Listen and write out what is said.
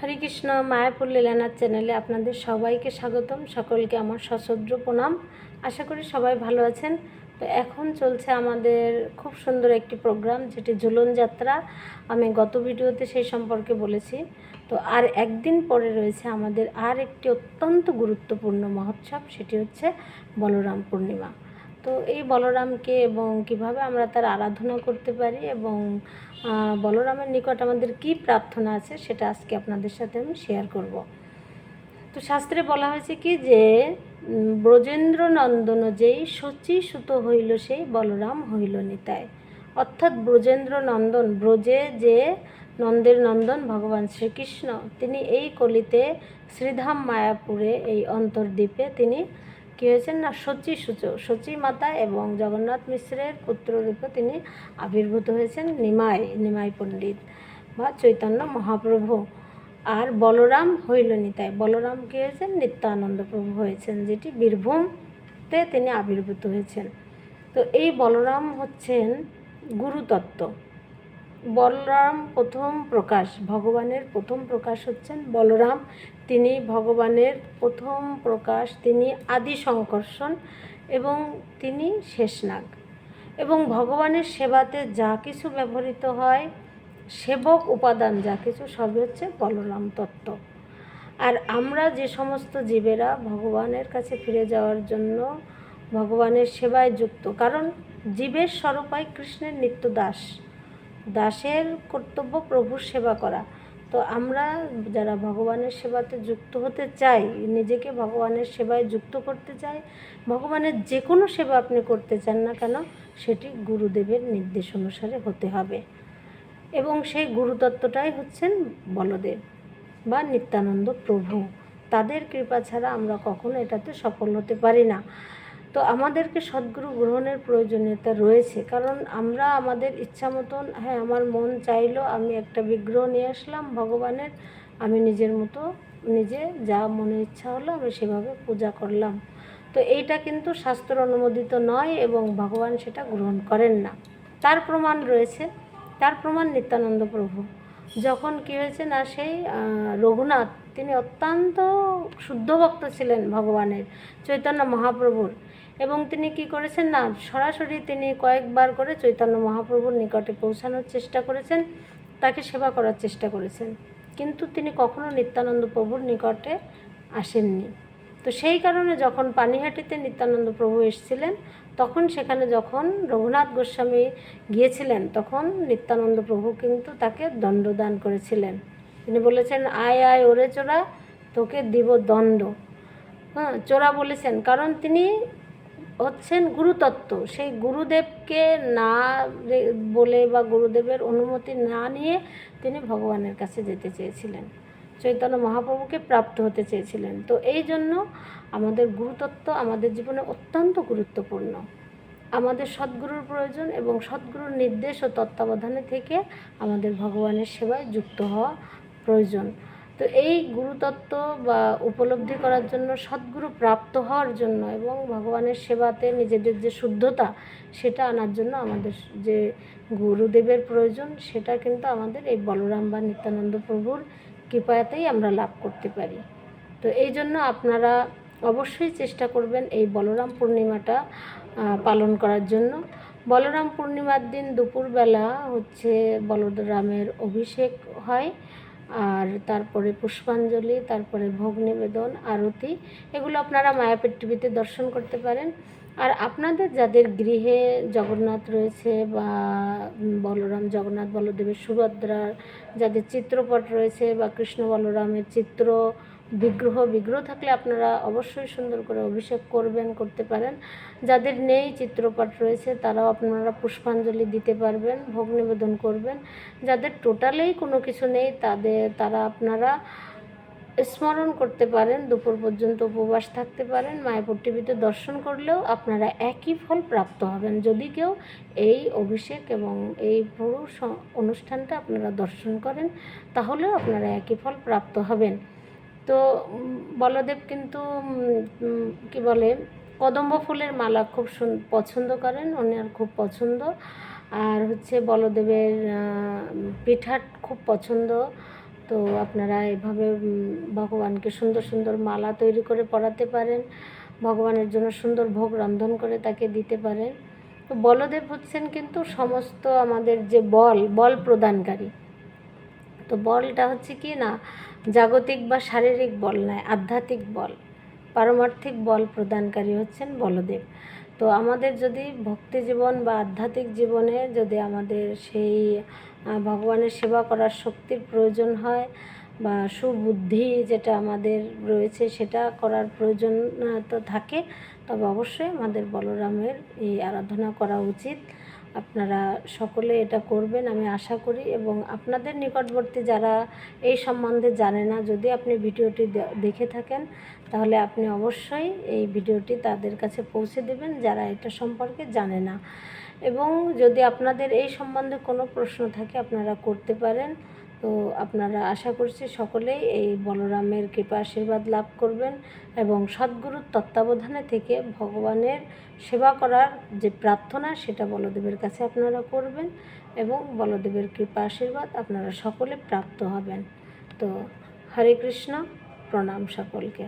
হরে কৃষ্ণ। মায়াপুর লীলানাথ চ্যানেলে আপনাদের সবাইকে স্বাগতম। সকলকে আমার সশ্রদ্ধ প্রণাম। আশা করি সবাই ভালো আছেন। তো এখন চলছে আমাদের খুব সুন্দর একটি প্রোগ্রাম, যেটি ঝুলন যাত্রা। আমি গত ভিডিওতে সেই সম্পর্কে বলেছি। তো আর একদিন পরে রয়েছে আমাদের আর একটি অত্যন্ত গুরুত্বপূর্ণ মহোৎসব, সেটি হচ্ছে বলরাম পূর্ণিমা। তো এই বলরামকে এবং কিভাবে আমরা তার আরাধনা করতে পারি এবং বলরামের নিকট আমাদের কি প্রার্থনা আছে, সেটা আজকে আপনাদের সাথে আমি শেয়ার করব। তো শাস্ত্রে বলা হয়েছে কি যে ব্রজেন্দ্র নন্দন যেই শচী সুত হইল সেই বলরাম হইল নিতাই। অর্থাৎ ব্রজেন্দ্র নন্দন, ব্রজে যে নন্দের নন্দন ভগবান শ্রীকৃষ্ণ, তিনি এই কলিতে শ্রীধাম মায়াপুরে এই অন্তর্দ্বীপে তিনি কী হয়েছেন না, শচী মাতা এবং জগন্নাথ মিশ্রের পুত্ররূপে তিনি আবির্ভূত হয়েছেন নিমাই পণ্ডিত বা চৈতন্য মহাপ্রভু। আর বলরাম হইল নিতাই, বলরাম কী হয়েছেন, নিত্যানন্দ প্রভু হয়েছেন, যেটি বীরভূমতে তিনি আবির্ভূত হয়েছেন। তো এই বলরাম হচ্ছেন গুরুতত্ত্ব। বলরাম প্রথম প্রকাশ, ভগবানের প্রথম প্রকাশ হচ্ছেন বলরাম। তিনি ভগবানের প্রথম প্রকাশ, তিনি আদি সংকর্ষণ এবং তিনি শেষনাগ। এবং ভগবানের সেবাতে যা কিছু ব্যবহৃত হয়, সেবক উপাদান যা কিছু, সবই হচ্ছে বলরাম তত্ত্ব। আর আমরা যে সমস্ত জীবেরা ভগবানের কাছে ফিরে যাওয়ার জন্য ভগবানের সেবায় যুক্ত, কারণ জীবের স্বরূপাই কৃষ্ণের নিত্য দাস, দাসের কর্তব্য প্রভুর সেবা করা। তো আমরা যারা ভগবানের সেবাতে যুক্ত হতে চাই, নিজেকে ভগবানের সেবায় যুক্ত করতে চাই, ভগবানের যে কোনো সেবা আপনি করতে চান না কেন, সেটি গুরুদেবের নির্দেশ অনুসারে হতে হবে। এবং সেই গুরুতত্ত্বটাই হচ্ছেন বলদেব বা নিত্যানন্দ প্রভু। তাদের কৃপা ছাড়া আমরা কখনো এটাতে সফল হতে পারি না। তো আমাদেরকে সদ্গুরু গ্রহণের প্রয়োজনীয়তা রয়েছে, কারণ আমরা আমাদের ইচ্ছা মতন, হ্যাঁ আমার মন চাইলো আমি একটা বিগ্রহ নিয়ে আসলাম ভগবানের, আমি নিজের মতো নিজে যা মনে ইচ্ছা হলো আমি সেভাবে পূজা করলাম। তো এইটা কিন্তু শাস্ত্র অনুমোদিত নয় এবং ভগবান সেটা গ্রহণ করেন না। তার প্রমাণ রয়েছে, তার প্রমাণ নিত্যানন্দ প্রভু। যখন কী হয়েছে না, সেই রঘুনাথ, তিনি অত্যন্ত শুদ্ধ ভক্ত ছিলেন ভগবানের, চৈতন্য মহাপ্রভুর। এবং তিনি কি করেছেন না, সরাসরি তিনি কয়েকবার করে চৈতন্য মহাপ্রভুর নিকটে পৌঁছানোর চেষ্টা করেছেন, তাকে সেবা করার চেষ্টা করেছেন, কিন্তু তিনি কখনো নিত্যানন্দ প্রভুর নিকটে আসেননি। তো সেই কারণে যখন পানিহাটিতে নিত্যানন্দ প্রভু এসেছিলেন, তখন সেখানে যখন রঘুনাথ গোস্বামী গিয়েছিলেন, তখন নিত্যানন্দ প্রভু কিন্তু তাকে দণ্ডদান করেছিলেন। তিনি বলেছেন, আয় আয় ওরে চোরা, তোকে দিব দণ্ড। হ্যাঁ, চোরা বলেছেন, কারণ তিনি হচ্ছেন গুরুতত্ত্ব। সেই গুরুদেবকে না বলে বা গুরুদেবের অনুমতি না নিয়ে তিনি ভগবানের কাছে যেতে চেয়েছিলেন, চৈতন্য মহাপ্রভুকে প্রাপ্ত হতে চেয়েছিলেন। তো এই জন্য আমাদের গুরুতত্ত্ব আমাদের জীবনে অত্যন্ত গুরুত্বপূর্ণ। আমাদের সদ্গুরুর প্রয়োজন এবং সদ্গুরুর নির্দেশ ও তত্ত্বাবধানে থেকে আমাদের ভগবানের সেবায় যুক্ত হওয়া প্রয়োজন। তো এই গুরুতত্ত্ব বা উপলব্ধি করার জন্য, সদ্গুরু প্রাপ্ত হওয়ার জন্য এবং ভগবানের সেবাতে নিজেদের যে শুদ্ধতা, সেটা আনার জন্য আমাদের যে গুরুদেবের প্রয়োজন, সেটা কিন্তু আমাদের এই বলরাম বা নিত্যানন্দ প্রভুর কৃপাতেই আমরা লাভ করতে পারি। তো এই জন্য আপনারা অবশ্যই চেষ্টা করবেন এই বলরাম পূর্ণিমাটা পালন করার জন্য। বলরাম পূর্ণিমার দিন দুপুরবেলা হচ্ছে বলরামের অভিষেক হয়, আর তারপরে পুষ্পাঞ্জলি, তারপরে ভোগ নিবেদন, আরতি, এগুলো আপনারা মায়াপুর টিভিতে দর্শন করতে পারেন। আর আপনাদের যাদের গৃহে জগন্নাথ রয়েছে বা বলরাম, জগন্নাথ বলদেবের, সুভদ্রার যাদের চিত্রপট রয়েছে বা কৃষ্ণ বলরামের চিত্র বিগ্রহ থাকলে আপনারা অবশ্যই সুন্দর করে অভিষেক করতে পারেন। যাদের নেই, চিত্রপট রয়েছে, তারাও আপনারা পুষ্পাঞ্জলি দিতে পারবেন, ভোগ নিবেদন করবেন। যাদের টোটালেই কোনো কিছু নেই, তারা আপনারা স্মরণ করতে পারেন, দুপুর পর্যন্ত উপবাস থাকতে পারেন, মায়াপুর টিভিতে দর্শন করলেও আপনারা একই ফল প্রাপ্ত হবেন। যদি কেউ এই অভিষেক এবং এই পুরো অনুষ্ঠানটা আপনারা দর্শন করেন, তাহলেও আপনারা একই ফল প্রাপ্ত হবেন। তো বলদেব কিন্তু কি বলে, কদম্ব ফুলের মালা খুব পছন্দ করেন, ওনার খুব পছন্দ। আর হচ্ছে বলদেবের পিঠাট খুব পছন্দ। তো তো আপনারা এভাবে ভগবানকে সুন্দর সুন্দর মালা তৈরি করে পরাতে পারেন, ভগবানের জন্য সুন্দর ভোগ রন্ধন করে তাকে দিতে পারেন। তো বলদেব হচ্ছেন কিন্তু সমস্ত আমাদের যে বল প্রদানকারী। তো বলটা হচ্ছে কি না, জাগতিক বা শারীরিক বল নয়, আধ্যাত্মিক বল, পারমার্থিক বল প্রদানকারী হচ্ছেন বলদেব। তো আমাদের যদি ভক্তি জীবন বা আধ্যাত্মিক জীবনে যদি আমাদের সেই ভগবানের সেবা করার শক্তির প্রয়োজন হয় বা সুবুদ্ধি যেটা আমাদের রয়েছে সেটা করার প্রয়োজন তো থাকে, তবে অবশ্যই আমাদের বলরামের এই আরাধনা করা উচিত। আপনারা সকলে এটা করবেন আমি আশা করি। এবং আপনাদের নিকটবর্তী যারা এই সম্বন্ধে জানে না, যদি আপনি ভিডিওটি দেখে থাকেন তাহলে আপনি অবশ্যই এই ভিডিওটি তাদের কাছে পৌঁছে দেবেন যারা এটা সম্পর্কে জানে না। এবং যদি আপনাদের এই সম্বন্ধে কোনো প্রশ্ন থাকে আপনারা করতে পারেন। তো আপনারা আশা করছি সকলেই এই বলরামের কৃপা আশীর্বাদ লাভ করবেন এবং সদ্গুরুর তত্ত্বাবধানে থেকে ভগবানের সেবা করার যে প্রার্থনা সেটা বলদেবের কাছে আপনারা করবেন এবং বলদেবের কৃপা আশীর্বাদ আপনারা সকলে প্রাপ্ত হবেন। তো হরে কৃষ্ণ, প্রণাম সকলকে।